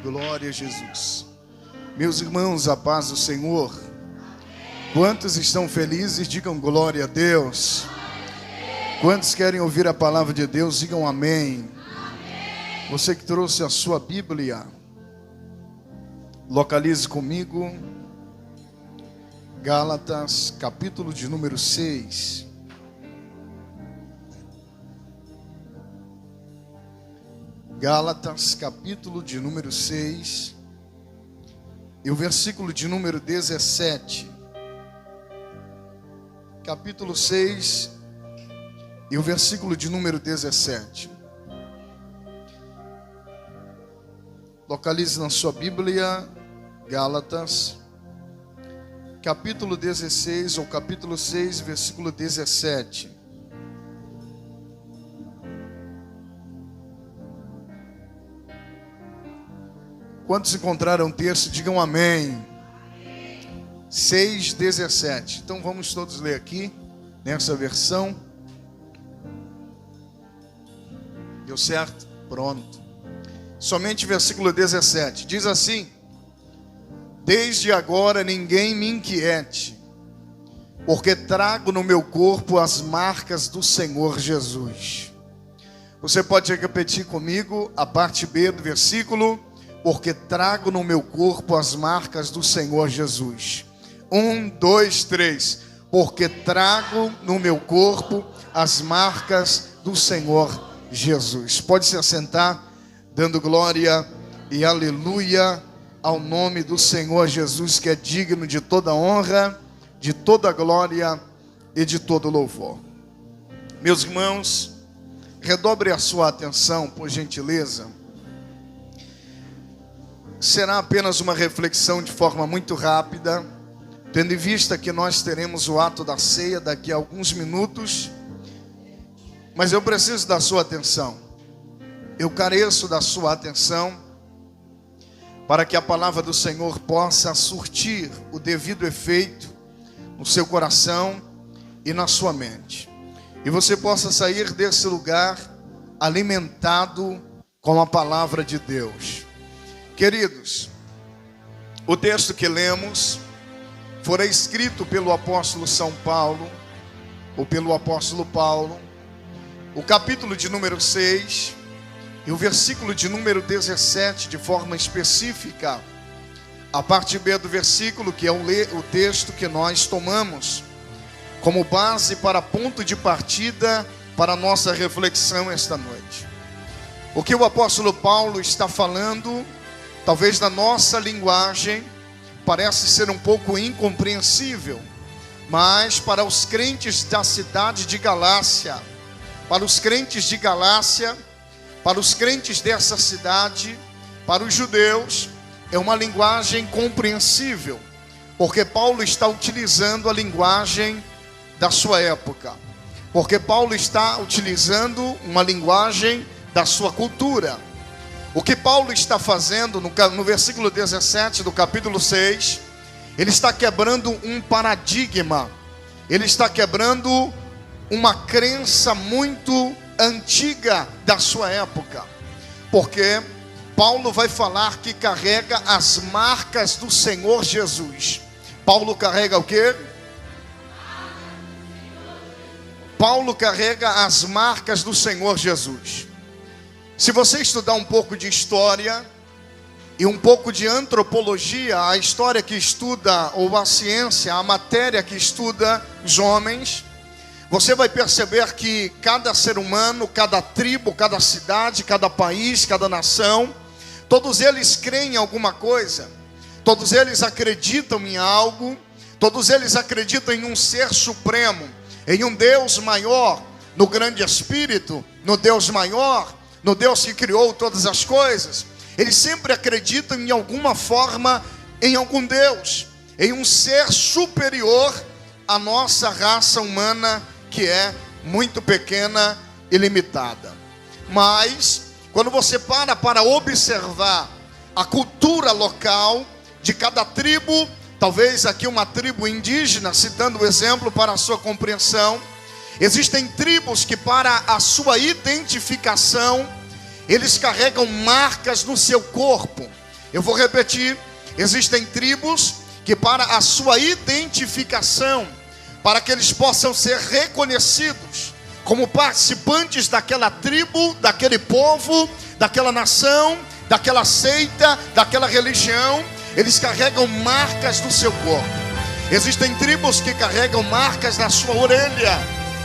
Glória a Jesus. Meus irmãos, a paz do Senhor. Quantos estão felizes, digam glória a Deus. Quantos querem ouvir a palavra de Deus, digam amém. Você que trouxe a sua Bíblia, localize comigo Gálatas, capítulo de número 6. Gálatas, capítulo de número 6, e o versículo de número 17. Capítulo 6, e o versículo de número 17. Localize na sua Bíblia, Gálatas, capítulo 16, ou capítulo 6, versículo 17. Quantos encontraram o texto, digam amém. 6:17. Então vamos todos ler aqui, nessa versão. Deu certo? Pronto. Somente versículo 17. Diz assim: desde agora ninguém me inquiete, porque trago no meu corpo as marcas do Senhor Jesus. Você pode repetir comigo a parte B do versículo: porque trago no meu corpo as marcas do Senhor Jesus. 1, 2, 3. Porque trago no meu corpo as marcas do Senhor Jesus. Pode se assentar, dando glória e aleluia ao nome do Senhor Jesus, que é digno de toda honra, de toda glória e de todo louvor. Meus irmãos, redobre a sua atenção, por gentileza. Será apenas uma reflexão de forma muito rápida, tendo em vista que nós teremos o ato da ceia daqui a alguns minutos, mas eu preciso da sua atenção, eu careço da sua atenção, para que a palavra do Senhor possa surtir o devido efeito no seu coração e na sua mente, e você possa sair desse lugar alimentado com a palavra de Deus. Queridos, o texto que lemos fora escrito pelo apóstolo São Paulo, ou pelo apóstolo Paulo, o capítulo de número 6 e o versículo de número 17, de forma específica, a parte B do versículo, que é o texto que nós tomamos como base para ponto de partida para a nossa reflexão esta noite. O que o apóstolo Paulo está falando, talvez na nossa linguagem, parece ser um pouco incompreensível, mas para os crentes da cidade de Galácia, para os crentes de Galácia, para os crentes dessa cidade, para os judeus, é uma linguagem compreensível, porque Paulo está utilizando a linguagem da sua época, porque Paulo está utilizando uma linguagem da sua cultura. O que Paulo está fazendo no versículo 17 do capítulo 6, ele está quebrando um paradigma, ele está quebrando uma crença muito antiga da sua época, porque Paulo vai falar que carrega as marcas do Senhor Jesus. Paulo carrega o quê? Paulo carrega as marcas do Senhor Jesus. Se você estudar um pouco de história e um pouco de antropologia, a história que estuda, ou a ciência, a matéria que estuda os homens, você vai perceber que cada ser humano, cada tribo, cada cidade, cada país, cada nação, todos eles creem em alguma coisa, todos eles acreditam em algo, todos eles acreditam em um ser supremo, em um Deus maior, no grande Espírito, no Deus maior, no Deus que criou todas as coisas. Eles sempre acreditam em alguma forma, em algum Deus, em um ser superior à nossa raça humana, que é muito pequena e limitada. Mas, quando você para observar a cultura local de cada tribo, talvez aqui uma tribo indígena, citando o exemplo para a sua compreensão, existem tribos que, para a sua identificação, eles carregam marcas no seu corpo. Eu vou repetir: existem tribos que, para a sua identificação, para que eles possam ser reconhecidos como participantes daquela tribo, daquele povo, daquela nação, daquela seita, daquela religião, eles carregam marcas no seu corpo. Existem tribos que carregam marcas na sua orelha.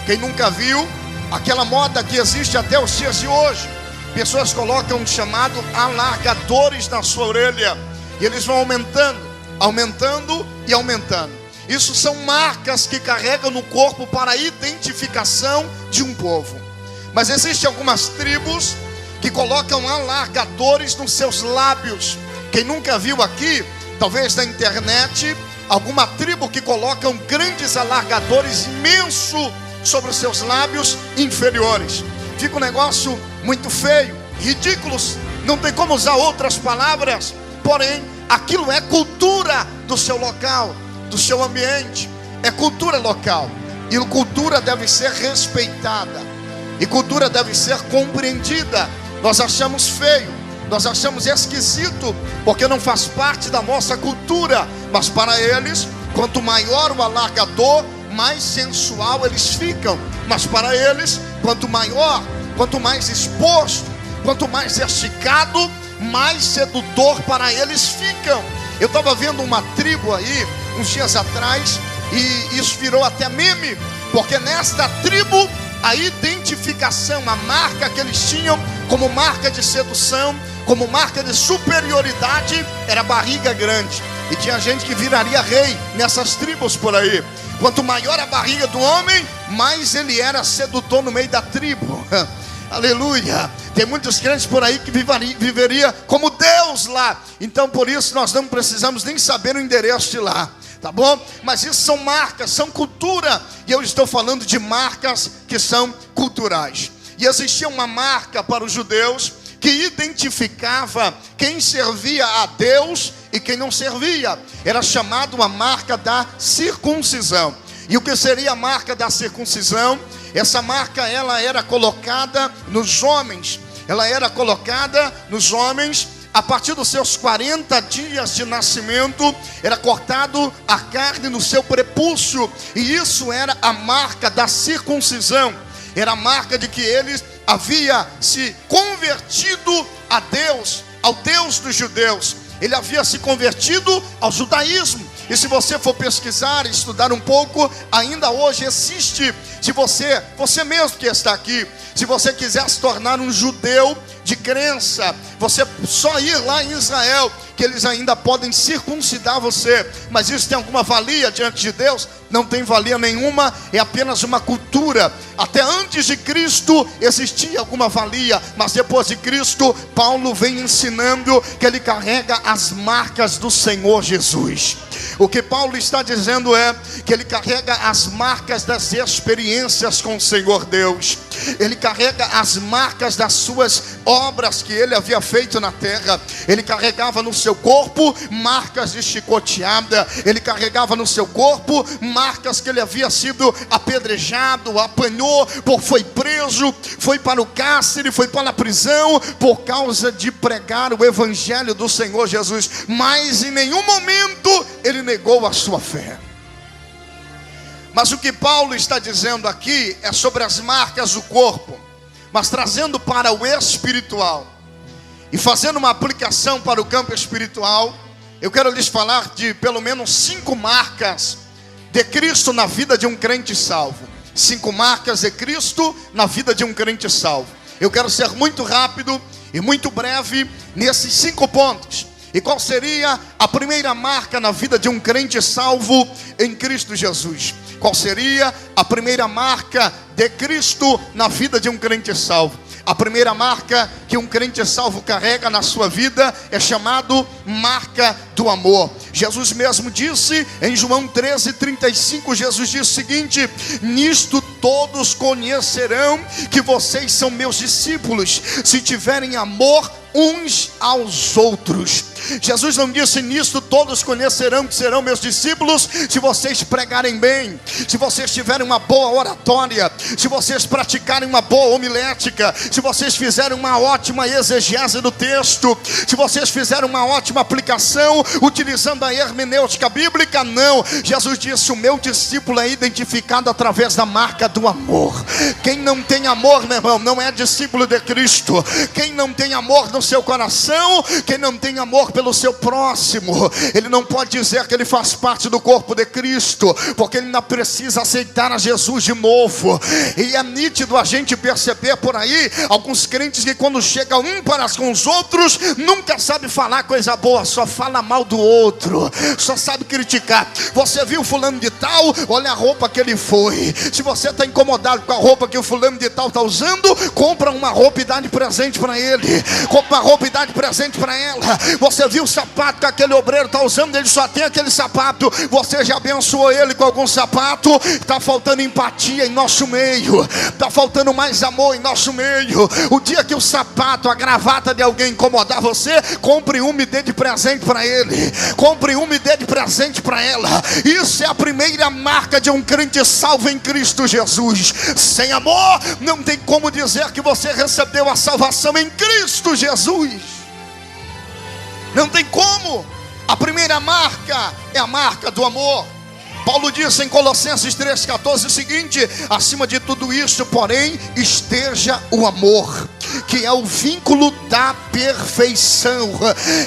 Quem nunca viu aquela moda que existe até os dias de hoje? Pessoas colocam um chamado alargadores na sua orelha, e eles vão aumentando, aumentando e aumentando. Isso são marcas que carregam no corpo para a identificação de um povo. Mas existem algumas tribos que colocam alargadores nos seus lábios. Quem nunca viu aqui, talvez na internet, alguma tribo que colocam grandes alargadores imensos sobre os seus lábios inferiores. Fica um negócio muito feio, ridículos, não tem como usar outras palavras. Porém, aquilo é cultura do seu local, do seu ambiente. É cultura local, e cultura deve ser respeitada, e cultura deve ser compreendida. Nós achamos feio, nós achamos esquisito, porque não faz parte da nossa cultura. Mas para eles, quanto maior o alargador, mais sensual eles ficam. Mas para eles, quanto maior, quanto mais exposto, quanto mais esticado, mais sedutor para eles ficam. Eu estava vendo uma tribo aí uns dias atrás, e isso virou até meme, porque nesta tribo a identificação, a marca que eles tinham como marca de sedução, como marca de superioridade, era barriga grande. E tinha gente que viraria rei nessas tribos por aí. Quanto maior a barriga do homem, mais ele era sedutor no meio da tribo. Aleluia. Tem muitos crentes por aí que viveria como Deus lá. Então por isso nós não precisamos nem saber o endereço de lá, tá bom? Mas isso são marcas, são cultura. E eu estou falando de marcas que são culturais. E existia uma marca para os judeus que identificava quem servia a Deus e quem não servia. Era chamado a marca da circuncisão. E o que seria a marca da circuncisão? Essa marca, ela era colocada nos homens. Ela era colocada nos homens a partir dos seus 40 dias de nascimento. Era cortado a carne no seu prepúcio, e isso era a marca da circuncisão. Era a marca de que ele havia se convertido a Deus, ao Deus dos judeus. Ele havia se convertido ao judaísmo. E se você for pesquisar, estudar um pouco, ainda hoje existe. Se você mesmo que está aqui, se você quiser se tornar um judeu de crença, você só ir lá em Israel, que eles ainda podem circuncidar você. Mas isso tem alguma valia diante de Deus? Não tem valia nenhuma, é apenas uma cultura. Até antes de Cristo existia alguma valia, mas depois de Cristo, Paulo vem ensinando que ele carrega as marcas do Senhor Jesus. O que Paulo está dizendo é que ele carrega as marcas das experiências com o Senhor Deus. Ele carrega as marcas das suas obras que ele havia feito na terra. Ele carregava no seu corpo marcas de chicoteada. Ele carregava no seu corpo marcas que ele havia sido apedrejado, apanhou, foi preso, foi para o cárcere, foi para a prisão por causa de pregar o evangelho do Senhor Jesus. Mas em nenhum momento ele negou a sua fé. Mas o que Paulo está dizendo aqui é sobre as marcas do corpo, mas trazendo para o espiritual e fazendo uma aplicação para o campo espiritual. Eu quero lhes falar de pelo menos 5 marcas de Cristo na vida de um crente salvo. 5 marcas de Cristo na vida de um crente salvo. Eu quero ser muito rápido e muito breve nesses 5 pontos. E qual seria a primeira marca na vida de um crente salvo em Cristo Jesus? Qual seria a primeira marca de Cristo na vida de um crente salvo? A primeira marca que um crente salvo carrega na sua vida é chamado marca do amor. Jesus mesmo disse em João 13:35, Jesus disse o seguinte: nisto todos conhecerão que vocês são meus discípulos, se tiverem amor uns aos outros. Jesus não disse nisto todos conhecerão que serão meus discípulos se vocês pregarem bem, se vocês tiverem uma boa oratória, se vocês praticarem uma boa homilética, se vocês fizerem uma ótima exegese do texto, se vocês fizerem uma ótima aplicação, utilizando a hermenêutica bíblica, não. Jesus disse: o meu discípulo é identificado através da marca do amor. Quem não tem amor, meu irmão, não é discípulo de Cristo. Quem não tem amor no seu coração, quem não tem amor pelo seu próximo, ele não pode dizer que ele faz parte do corpo de Cristo, porque ele ainda precisa aceitar a Jesus de novo. E é nítido a gente perceber por aí alguns crentes que quando chega um para com os outros, nunca sabe falar coisa boa, só fala mal do outro, só sabe criticar. Você viu fulano de tal? Olha a roupa que ele foi. Se você está incomodado com a roupa que o fulano de tal está usando, compra uma roupa e dá de presente para ele. Compra uma roupa e dá de presente para ela. Você viu o sapato que aquele obreiro está usando? Ele só tem aquele sapato. Você já abençoou ele com algum sapato? Está faltando empatia em nosso meio, está faltando mais amor em nosso meio. O dia que o sapato, a gravata de alguém incomodar você, compre uma e dê de presente para ele. Compre uma e dê de presente para ela. Isso é a primeira marca de um crente salvo em Cristo Jesus. Sem amor, não tem como dizer que você recebeu a salvação em Cristo Jesus. Não tem como. A primeira marca é a marca do amor. Paulo diz em Colossenses 3,14 o seguinte: acima de tudo isso, porém, esteja o amor, que é o vínculo da perfeição.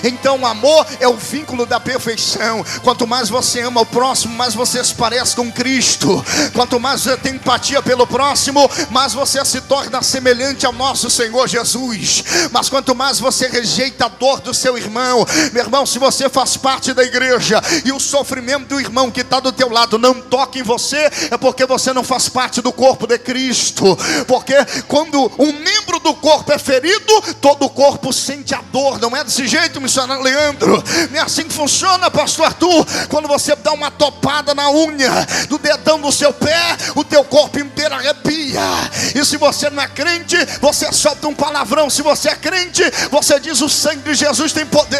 Então o amor é o vínculo da perfeição. Quanto mais você ama o próximo, mais você se parece com Cristo. Quanto mais você tem empatia pelo próximo, mais você se torna semelhante ao nosso Senhor Jesus. Mas quanto mais você rejeita a dor do seu irmão, meu irmão, se você faz parte da igreja e o sofrimento do irmão que está do teu lado não toca em você, é porque você não faz parte do corpo de Cristo. Porque quando um membro do corpo é ferido, todo o corpo sente a dor. Não é desse jeito, missionário Leandro? Não é assim que funciona, pastor Arthur? Quando você dá uma topada na unha do dedão do seu pé, o teu corpo inteiro arrepia. E se você não é crente, você solta um palavrão. Se você é crente, você diz: o sangue de Jesus tem poder,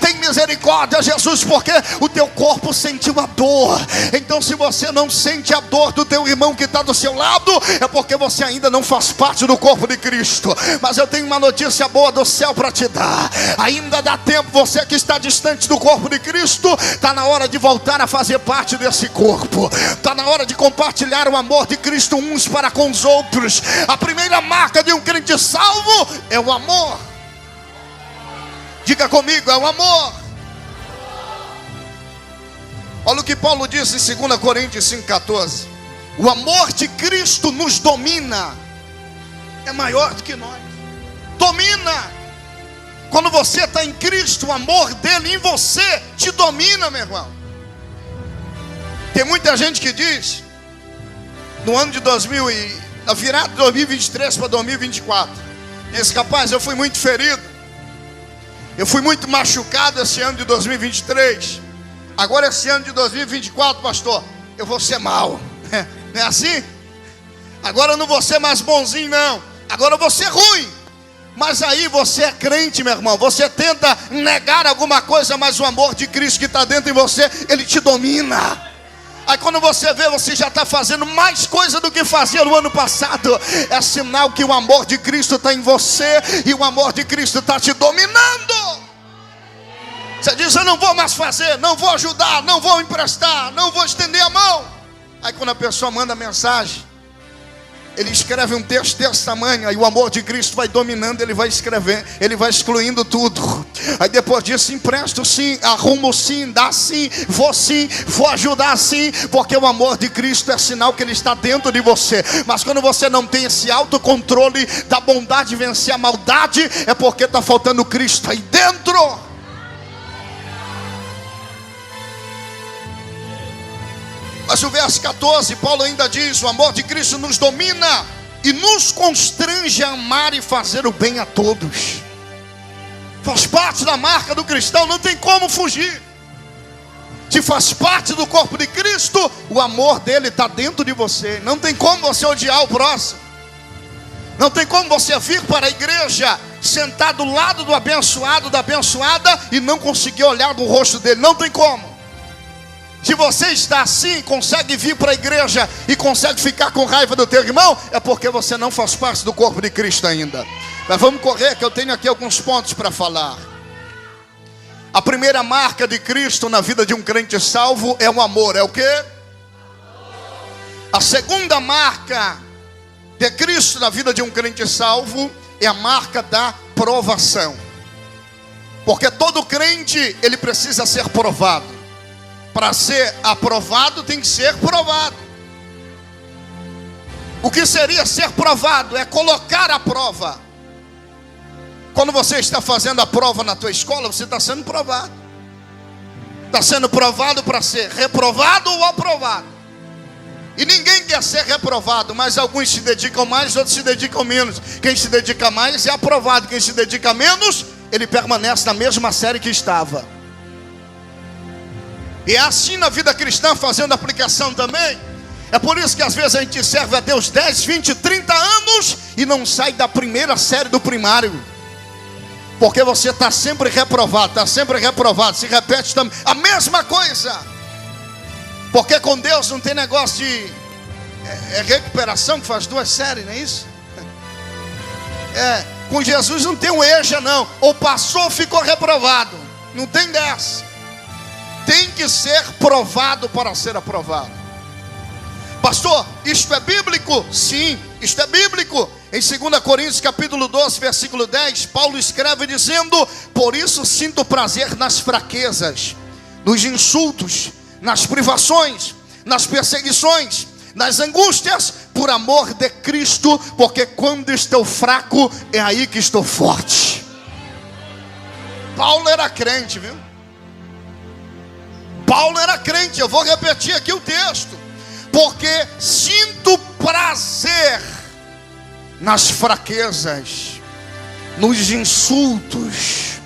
tem misericórdia, Jesus, porque o teu corpo sentiu a dor. Então, se você não sente a dor do teu irmão que está do seu lado, é porque você ainda não faz parte do corpo de Cristo. Mas eu tenho uma notícia boa do céu para te dar. Ainda dá tempo. Você que está distante do corpo de Cristo, está na hora de voltar a fazer parte desse corpo. Está na hora de compartilhar o amor de Cristo uns para com os outros. A primeira marca de um crente salvo é o amor. Diga comigo: é o amor. Olha o que Paulo diz em 2 Coríntios 5,14. O amor de Cristo nos domina. É maior do que nós. Domina. Quando você está em Cristo, o amor dele em você te domina, meu irmão. Tem muita gente que diz, no ano de na virada de 2023 para 2024, diz: rapaz, eu fui muito ferido, eu fui muito machucado esse ano de 2023. Agora esse ano de 2024, pastor, eu vou ser mau. Não é assim? Agora eu não vou ser mais bonzinho, não. Agora eu vou ser ruim. Mas aí você é crente, meu irmão. Você tenta negar alguma coisa, mas o amor de Cristo que está dentro de você, ele te domina. Aí quando você vê, você já está fazendo mais coisa do que fazia no ano passado. É sinal que o amor de Cristo está em você e o amor de Cristo está te dominando. Você diz: eu não vou mais fazer, não vou ajudar, não vou emprestar, não vou estender a mão. Aí quando a pessoa manda mensagem, ele escreve um texto desse tamanho, aí o amor de Cristo vai dominando, ele vai escrevendo, ele vai excluindo tudo. Aí depois disso: empresto sim, arrumo sim, dá sim, vou ajudar sim, porque o amor de Cristo é sinal que ele está dentro de você. Mas quando você não tem esse autocontrole da bondade de vencer a maldade, é porque está faltando Cristo aí dentro. Mas o verso 14, Paulo ainda diz: o amor de Cristo nos domina e nos constrange a amar e fazer o bem a todos. Faz parte da marca do cristão, não tem como fugir. Se faz parte do corpo de Cristo, o amor dele está dentro de você. Não tem como você odiar o próximo. Não tem como você vir para a igreja, sentar do lado do abençoado, da abençoada, e não conseguir olhar no rosto dele. Não tem como. Se você está assim, consegue vir para a igreja e consegue ficar com raiva do teu irmão, é porque você não faz parte do corpo de Cristo ainda. Mas vamos correr, que eu tenho aqui alguns pontos para falar. A primeira marca de Cristo na vida de um crente salvo é o amor. É o quê? A segunda marca de Cristo na vida de um crente salvo é a marca da provação. Porque todo crente, ele precisa ser provado. Para ser aprovado, tem que ser provado. O que seria ser provado? É colocar a prova. Quando você está fazendo a prova na tua escola, você está sendo provado. Está sendo provado para ser reprovado ou aprovado. E ninguém quer ser reprovado, mas alguns se dedicam mais, outros se dedicam menos. Quem se dedica mais é aprovado. Quem se dedica menos, ele permanece na mesma série que estava. E é assim na vida cristã, fazendo aplicação também. É por isso que às vezes a gente serve a Deus 10, 20, 30 anos e não sai da primeira série do primário. Porque você está sempre reprovado, se repete também a mesma coisa. Porque com Deus não tem negócio de recuperação, que faz 2 séries, não é isso? Com Jesus não tem um EJA não, ou passou ou ficou reprovado. Não tem dessa. Tem que ser provado para ser aprovado. Pastor, isto é bíblico? Sim, isto é bíblico. Em 2 Coríntios capítulo 12, versículo 10, Paulo escreve dizendo: por isso sinto prazer nas fraquezas, nos insultos, nas privações, nas perseguições, nas angústias, por amor de Cristo, porque quando estou fraco, é aí que estou forte. Paulo era crente, viu? Paulo era crente, eu vou repetir aqui o texto. Porque sinto prazer nas fraquezas, nos insultos.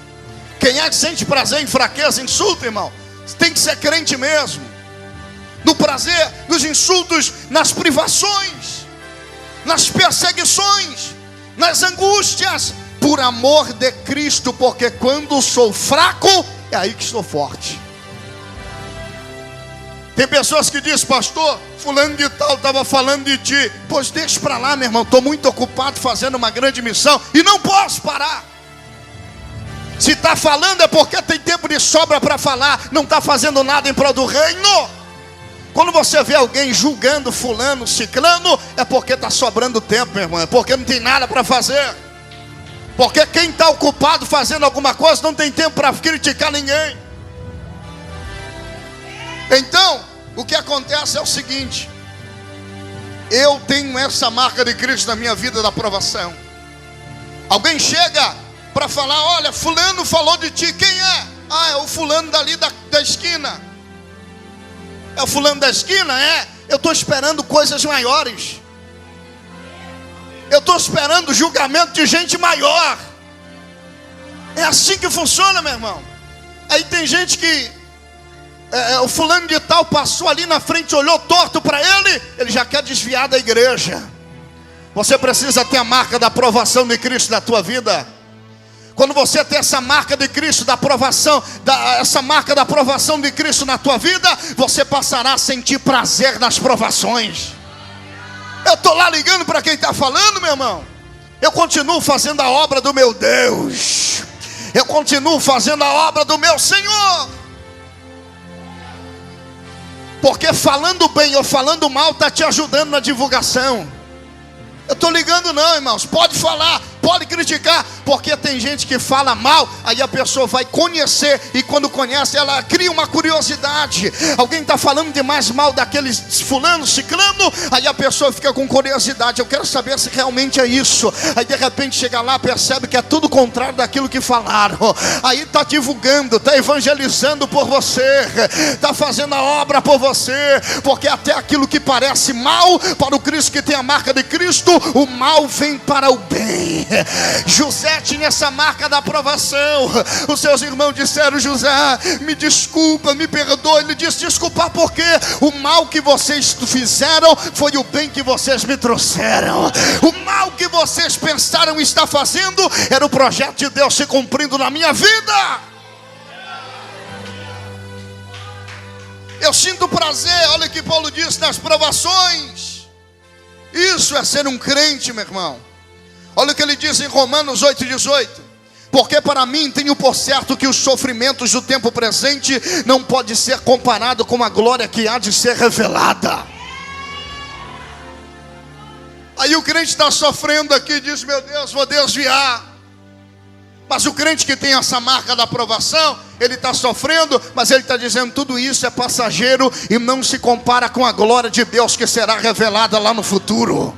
Quem é que sente prazer em fraqueza, insulto, irmão? Tem que ser crente mesmo. No prazer, nos insultos, nas privações, nas perseguições, nas angústias, por amor de Cristo, porque quando sou fraco, é aí que estou forte. Tem pessoas que dizem: pastor, fulano de tal estava falando de ti. Pois deixa para lá, meu irmão, estou muito ocupado fazendo uma grande missão e não posso parar. Se está falando é porque tem tempo de sobra para falar, não está fazendo nada em prol do reino. Quando você vê alguém julgando fulano, ciclano, é porque está sobrando tempo, meu irmão, é porque não tem nada para fazer. Porque quem está ocupado fazendo alguma coisa não tem tempo para criticar ninguém. Então, o que acontece é o seguinte: eu tenho essa marca de Cristo na minha vida da aprovação. Alguém chega para falar: olha, fulano falou de ti. Quem é? Ah, é o fulano dali da esquina. É o fulano da esquina? É. Eu estou esperando coisas maiores. Eu estou esperando julgamento de gente maior. É assim que funciona, meu irmão. Aí tem gente que o fulano de tal passou ali na frente, olhou torto para ele já quer desviar da igreja. Você precisa ter a marca da aprovação de Cristo na tua vida. Quando você tem essa marca de Cristo, da aprovação, essa marca da aprovação de Cristo na tua vida, você passará a sentir prazer nas provações. Eu estou lá ligando para quem está falando, meu irmão. Eu continuo fazendo a obra do meu Deus. Eu continuo fazendo a obra do meu Senhor. Porque falando bem ou falando mal está te ajudando na divulgação. Eu estou ligando não, irmãos. Pode falar, pode criticar, porque tem gente que fala mal, aí a pessoa vai conhecer, e quando conhece, ela cria uma curiosidade. Alguém está falando demais mal daqueles fulano, ciclano, aí a pessoa fica com curiosidade. Eu quero saber se realmente é isso. Aí de repente chega lá, percebe que é tudo contrário daquilo que falaram. Aí está divulgando, está evangelizando por você, está fazendo a obra por você, porque até aquilo que parece mal para o Cristo que tem a marca de Cristo, o mal vem para o bem. José tinha essa marca da aprovação. Os seus irmãos disseram: José, me desculpa, me perdoa. Ele disse: desculpar porque o mal que vocês fizeram foi o bem que vocês me trouxeram. O mal que vocês pensaram estar fazendo era o projeto de Deus se cumprindo na minha vida. Eu sinto prazer, olha o que Paulo diz, nas provações. Isso é ser um crente, meu irmão. Olha o que ele diz em Romanos 8,18. Porque para mim tenho por certo que os sofrimentos do tempo presente não pode ser comparado com a glória que há de ser revelada. Aí o crente está sofrendo aqui e diz: meu Deus, vou desviar. Mas o crente que tem essa marca da aprovação, ele está sofrendo, mas ele está dizendo: tudo isso é passageiro e não se compara com a glória de Deus que será revelada lá no futuro.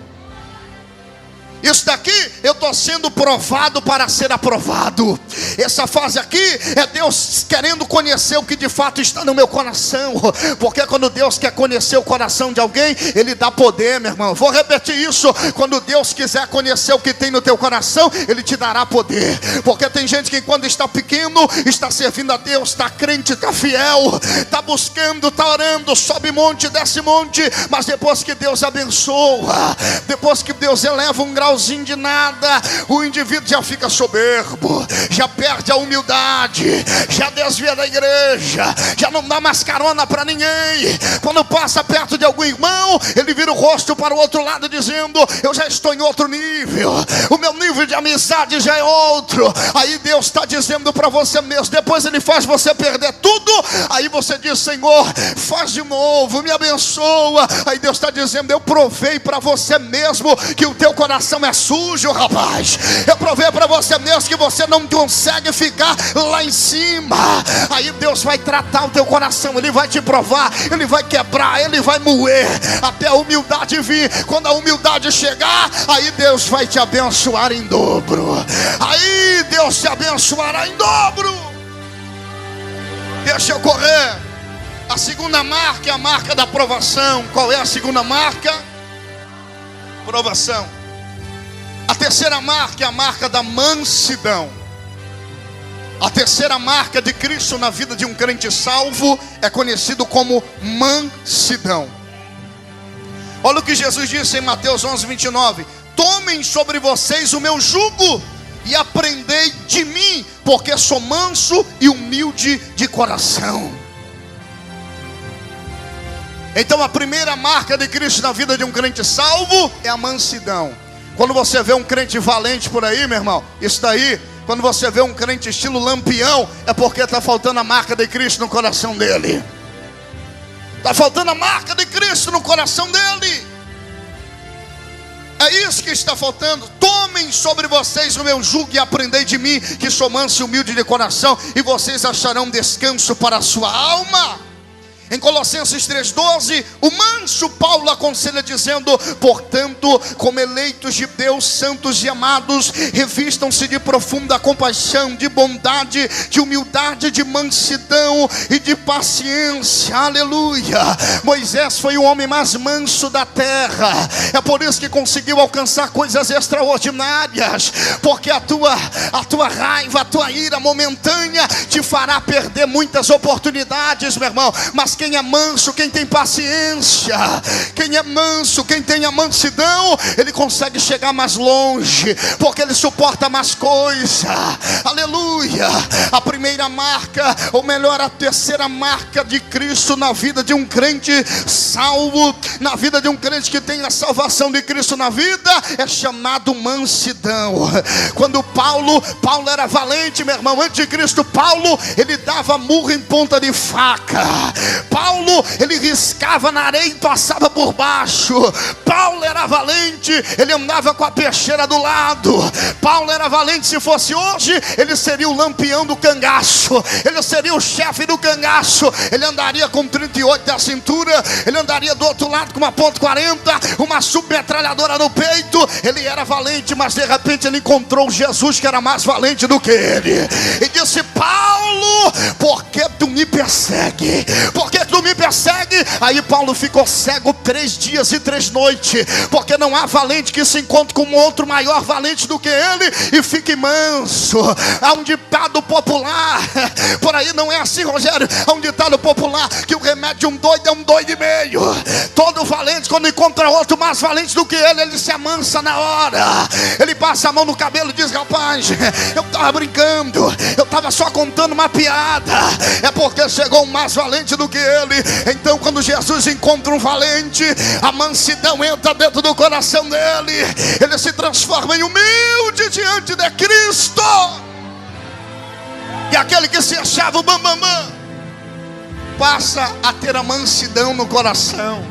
Isso daqui, eu estou sendo provado para ser aprovado. Essa fase aqui é Deus querendo conhecer o que de fato está no meu coração. Porque quando Deus quer conhecer o coração de alguém, Ele dá poder, meu irmão. Vou repetir isso: quando Deus quiser conhecer o que tem no teu coração, Ele te dará poder. Porque tem gente que quando está pequeno, está servindo a Deus, está crente, está fiel, está buscando, está orando, sobe monte, desce monte. Mas depois que Deus abençoa, depois que Deus eleva um grauzinho de nada, o indivíduo já fica soberbo, já perde a humildade, já desvia da igreja, já não dá mais carona para ninguém. Quando passa perto de algum irmão, ele vira o rosto para o outro lado dizendo: eu já estou em outro nível, o meu nível de amizade já é outro. Aí Deus está dizendo para você mesmo, depois Ele faz você perder tudo. Aí você diz: Senhor, faz de novo, me abençoa. Aí Deus está dizendo: eu provei para você mesmo que o teu coração é sujo, rapaz. Eu provei para você mesmo que você não consegue ficar lá em cima. Aí Deus vai tratar o teu coração, Ele vai te provar, Ele vai quebrar, Ele vai moer, até a humildade vir. Quando a humildade chegar, aí Deus vai te abençoar em dobro. Aí Deus te abençoará em dobro. Deixa eu correr. A segunda marca é a marca da aprovação. Qual é a segunda marca? Aprovação. A terceira marca é a marca da mansidão. A terceira marca de Cristo na vida de um crente salvo é conhecido como mansidão. Olha o que Jesus disse em Mateus 11:29. Tomem sobre vocês o meu jugo e aprendei de mim, porque sou manso e humilde de coração. Então a primeira marca de Cristo na vida de um crente salvo é a mansidão. Quando você vê um crente valente por aí, meu irmão, isso daí, quando você vê um crente estilo Lampião, é porque está faltando a marca de Cristo no coração dele. Está faltando a marca de Cristo no coração dele. É isso que está faltando. Tomem sobre vocês o meu jugo e aprendei de mim, que sou manso e humilde de coração, e vocês acharão descanso para a sua alma. Em Colossenses 3,12, o manso Paulo aconselha dizendo: portanto, como eleitos de Deus, santos e amados, revistam-se de profunda compaixão, de bondade, de humildade, de mansidão e de paciência. Aleluia. Moisés foi o homem mais manso da terra. É por isso que conseguiu alcançar coisas extraordinárias. Porque a tua raiva, a tua ira momentânea te fará perder muitas oportunidades, meu irmão. Mas quem é manso, quem tem paciência, quem é manso, quem tem a mansidão, ele consegue chegar mais longe, porque ele suporta mais coisa. Aleluia. A primeira marca, ou melhor, a terceira marca de Cristo na vida de um crente salvo, na vida de um crente que tem a salvação de Cristo na vida, é chamado mansidão. Quando Paulo era valente, meu irmão. Antes de Cristo, Paulo, ele dava murro em ponta de faca. Paulo, ele riscava na areia e passava por baixo. Paulo era valente, ele andava com a peixeira do lado. Paulo era valente. Se fosse hoje, ele seria o Lampião do cangaço, ele seria o chefe do cangaço. Ele andaria com 38 da cintura, ele andaria do outro lado com uma .40, uma submetralhadora no peito. Ele era valente, mas de repente ele encontrou Jesus, que era mais valente do que ele, e disse: Paulo, por que tu me persegue? Por que tu me persegue? Aí Paulo ficou cego 3 dias e 3 noites, porque não há valente que se encontre com um outro maior valente do que ele e fique manso. Há um ditado popular, por aí não é assim, Rogério? Há um ditado popular que o remédio de um doido é um doido e meio. Todo valente, quando encontra outro mais valente do que ele se amansa na hora. Ele passa a mão no cabelo e diz: rapaz, eu estava brincando, eu estava só contando uma piada. É porque chegou um mais valente do que ele. Então quando Jesus encontra um valente, a mansidão entra dentro do coração dele. Ele se transforma em humilde diante de Cristo. E aquele que se achava o bambambam passa a ter a mansidão no coração.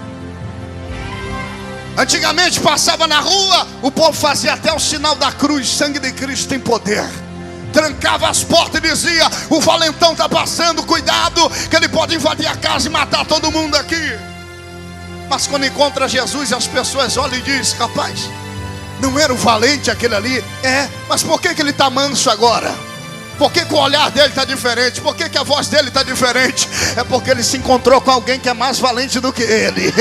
Antigamente passava na rua, o povo fazia até o sinal da cruz. Sangue de Cristo tem poder. Trancava as portas e dizia: o valentão está passando, cuidado, que ele pode invadir a casa e matar todo mundo aqui. Mas quando encontra Jesus, as pessoas olham e dizem: rapaz, não era o valente aquele ali? Mas por que ele está manso agora? Por que o olhar dele está diferente? Por que a voz dele está diferente? É porque ele se encontrou com alguém que é mais valente do que ele.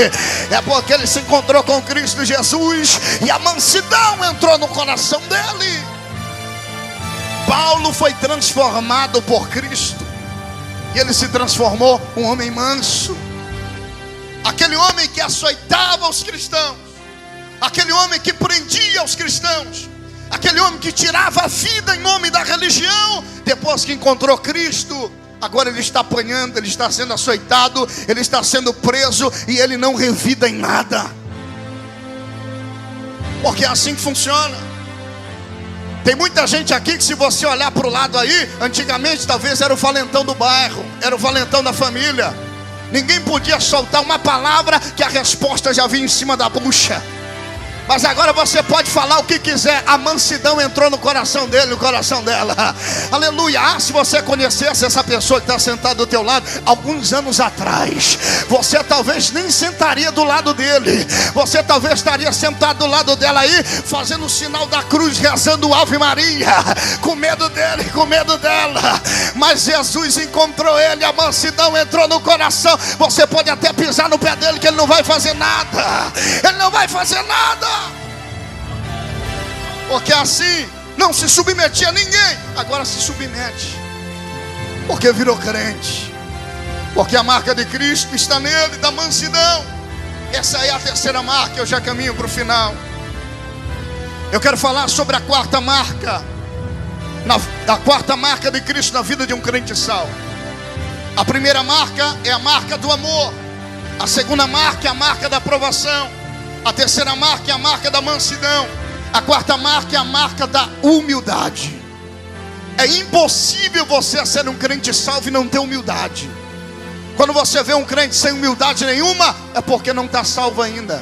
É porque ele se encontrou com Cristo Jesus, e a mansidão entrou no coração dele. Paulo foi transformado por Cristo, e ele se transformou um homem manso. Aquele homem que açoitava os cristãos, aquele homem que prendia os cristãos, aquele homem que tirava a vida em nome da religião, depois que encontrou Cristo, agora ele está apanhando, ele está sendo açoitado, ele está sendo preso, e ele não revida em nada. Porque é assim que funciona. Tem muita gente aqui que, se você olhar para o lado aí, antigamente talvez era o valentão do bairro, era o valentão da família. Ninguém podia soltar uma palavra que a resposta já vinha em cima da bucha. Mas agora você pode falar o que quiser. A mansidão entrou no coração dele, no coração dela. Aleluia. Se você conhecesse essa pessoa que está sentada do teu lado alguns anos atrás, você talvez nem sentaria do lado dele. Você talvez estaria sentado do lado dela aí, fazendo o sinal da cruz, rezando o Ave Maria, com medo dele, com medo dela. Mas Jesus encontrou ele, a mansidão entrou no coração. Você pode até pisar no pé dele, que ele não vai fazer nada. Ele não vai fazer nada. Porque assim não se submetia a ninguém, agora se submete, porque virou crente. Porque a marca de Cristo está nele, da mansidão. Essa é a terceira marca. Eu já caminho para o final. Eu quero falar sobre a quarta marca, a quarta marca de Cristo na vida de um crente salvo. A primeira marca é a marca do amor. A segunda marca é a marca da aprovação. A terceira marca é a marca da mansidão. A quarta marca é a marca da humildade. É impossível você ser um crente salvo e não ter humildade. Quando você vê um crente sem humildade nenhuma, é porque não está salvo ainda.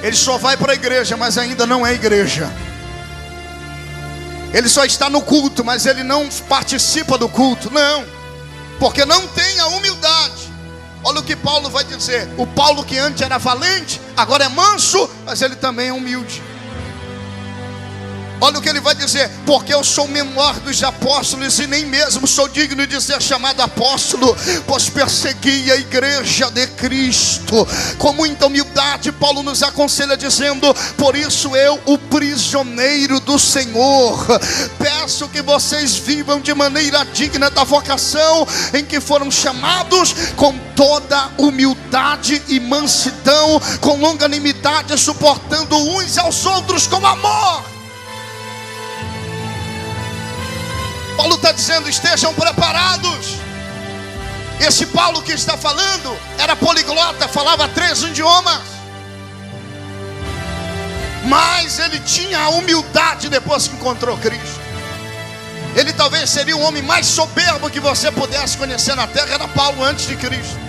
Ele só vai para a igreja, mas ainda não é igreja. Ele só está no culto, mas ele não participa do culto. Não, porque não tem a humildade. Olha o que Paulo vai dizer. O Paulo que antes era valente, agora é manso, mas ele também é humilde. Olha o que ele vai dizer: porque eu sou menor dos apóstolos, e nem mesmo sou digno de ser chamado apóstolo, pois persegui a igreja de Cristo. Com muita humildade Paulo nos aconselha dizendo: por isso eu, o prisioneiro do Senhor, peço que vocês vivam de maneira digna da vocação em que foram chamados, com toda humildade e mansidão, com longanimidade, suportando uns aos outros com amor. Paulo está dizendo: estejam preparados. Esse Paulo que está falando era poliglota, falava 3 idiomas. Mas ele tinha a humildade depois que encontrou Cristo. Ele talvez seria o homem mais soberbo que você pudesse conhecer na terra. Era Paulo antes de Cristo.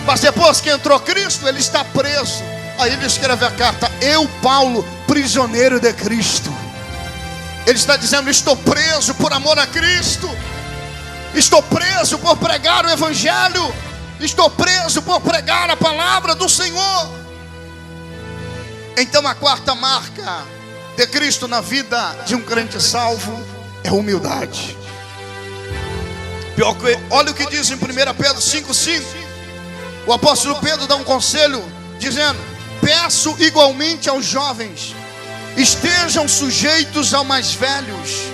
Mas depois que entrou Cristo, ele está preso. Aí ele escreve a carta: eu, Paulo, prisioneiro de Cristo. Ele está dizendo: estou preso por amor a Cristo. Estou preso por pregar o Evangelho. Estou preso por pregar a palavra do Senhor. Então a quarta marca de Cristo na vida de um crente salvo é humildade. Olha o que diz em 1 Pedro 5,5. O apóstolo Pedro dá um conselho dizendo: peço igualmente aos jovens, estejam sujeitos aos mais velhos,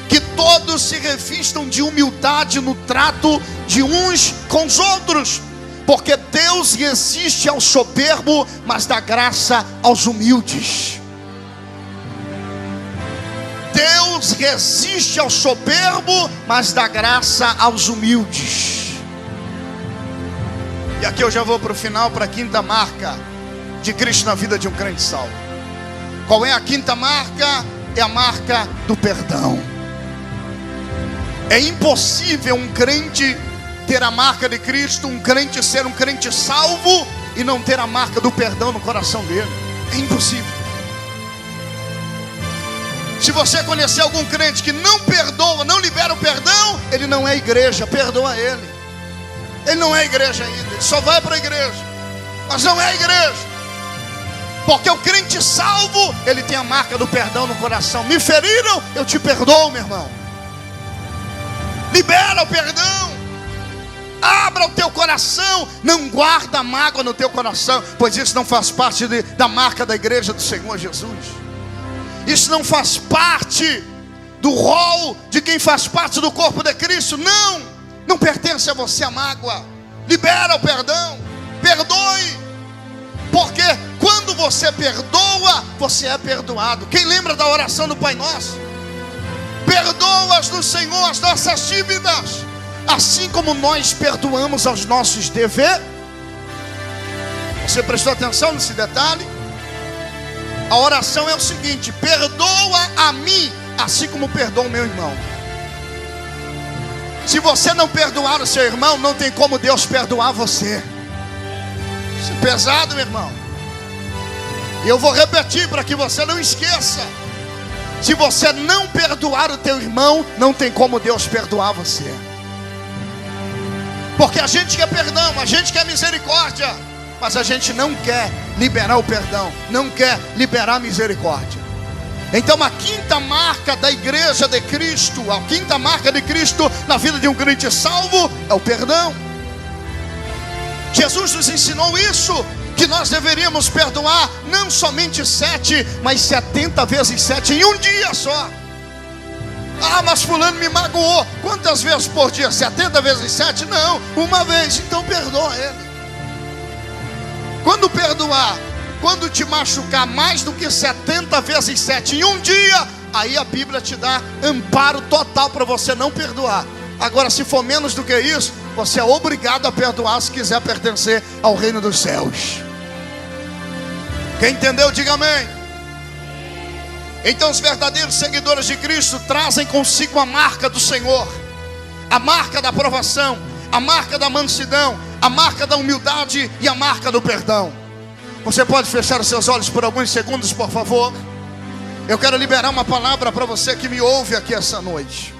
que todos se revistam de humildade no trato de uns com os outros, porque Deus resiste ao soberbo, mas dá graça aos humildes. Deus Deus resiste ao soberbo, mas dá graça aos humildes. E aqui eu já vou para o final, para a quinta marca de Cristo na vida de um crente salvo. Qual é a quinta marca? É a marca do perdão. É impossível um crente ter a marca de Cristo, um crente ser um crente salvo e não ter a marca do perdão no coração dele. É impossível. Se você conhecer algum crente que não perdoa, não libera o perdão, ele não é igreja, perdoa ele. Ele não é igreja ainda, ele só vai para a igreja, mas não é igreja. Porque o crente salvo, ele tem a marca do perdão no coração. Me feriram, eu te perdoo, meu irmão. Libera o perdão. Abra o teu coração. Não guarda mágoa no teu coração, pois isso não faz parte da marca da igreja do Senhor Jesus. Isso não faz parte do rol de quem faz parte do corpo de Cristo. Não pertence a você a mágoa. Libera o perdão. Perdoe. Porque quando você perdoa, você é perdoado. Quem lembra da oração do Pai Nosso? Perdoa-nos, Senhor, as nossas dívidas, assim como nós perdoamos aos nossos devedores. Você prestou atenção nesse detalhe? A oração é o seguinte: perdoa a mim, assim como perdoa o meu irmão. Se você não perdoar o seu irmão, não tem como Deus perdoar você. Isso é pesado, meu irmão. E eu vou repetir para que você não esqueça. Se você não perdoar o teu irmão, não tem como Deus perdoar você. Porque a gente quer perdão, a gente quer misericórdia, mas a gente não quer liberar o perdão, não quer liberar a misericórdia. Então a quinta marca da igreja de Cristo, a quinta marca de Cristo na vida de um crente salvo é o perdão. Jesus nos ensinou isso, que nós deveríamos perdoar não somente 7, mas 70 vezes 7 em um dia só. Ah, mas fulano me magoou. Quantas vezes por dia? 70 vezes 7? Não, uma vez. Então perdoa ele. Quando perdoar, quando te machucar mais do que 70 vezes 7 em um dia, aí a Bíblia te dá amparo total para você não perdoar. Agora, se for menos do que isso, você é obrigado a perdoar se quiser pertencer ao reino dos céus. Quem entendeu, diga amém. Então os verdadeiros seguidores de Cristo trazem consigo a marca do Senhor, a marca da aprovação, a marca da mansidão, a marca da humildade e a marca do perdão. Você pode fechar os seus olhos por alguns segundos, por favor? Eu quero liberar uma palavra para você que me ouve aqui essa noite,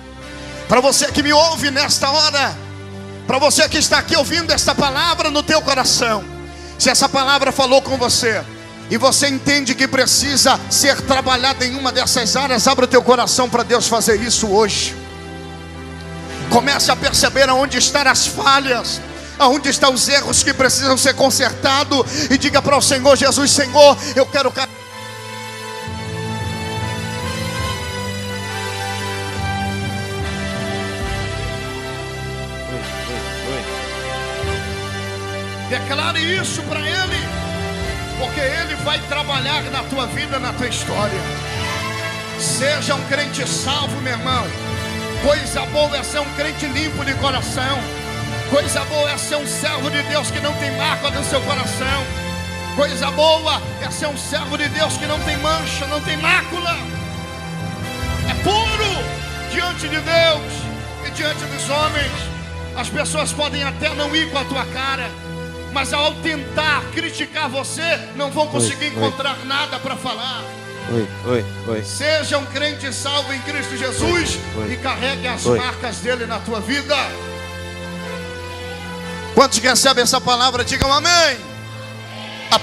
para você que me ouve nesta hora, para você que está aqui ouvindo esta palavra no teu coração. Se essa palavra falou com você e você entende que precisa ser trabalhada em uma dessas áreas, abra o teu coração para Deus fazer isso hoje. Comece a perceber aonde estão as falhas, aonde estão os erros que precisam ser consertados, e diga para o Senhor Jesus: Senhor, eu quero declare isso para Ele, porque Ele vai trabalhar na tua vida, na tua história. Seja um crente salvo, meu irmão. Coisa boa é ser um crente limpo de coração. Coisa boa é ser um servo de Deus que não tem mácula no seu coração. Coisa boa é ser um servo de Deus que não tem mancha, não tem mácula. É puro diante de Deus e diante dos homens. As pessoas podem até não ir com a tua cara, mas ao tentar criticar você, não vão conseguir encontrar nada para falar. Seja um crente salvo em Cristo Jesus e carregue as marcas dele na tua vida. Quantos recebem essa palavra, digam amém.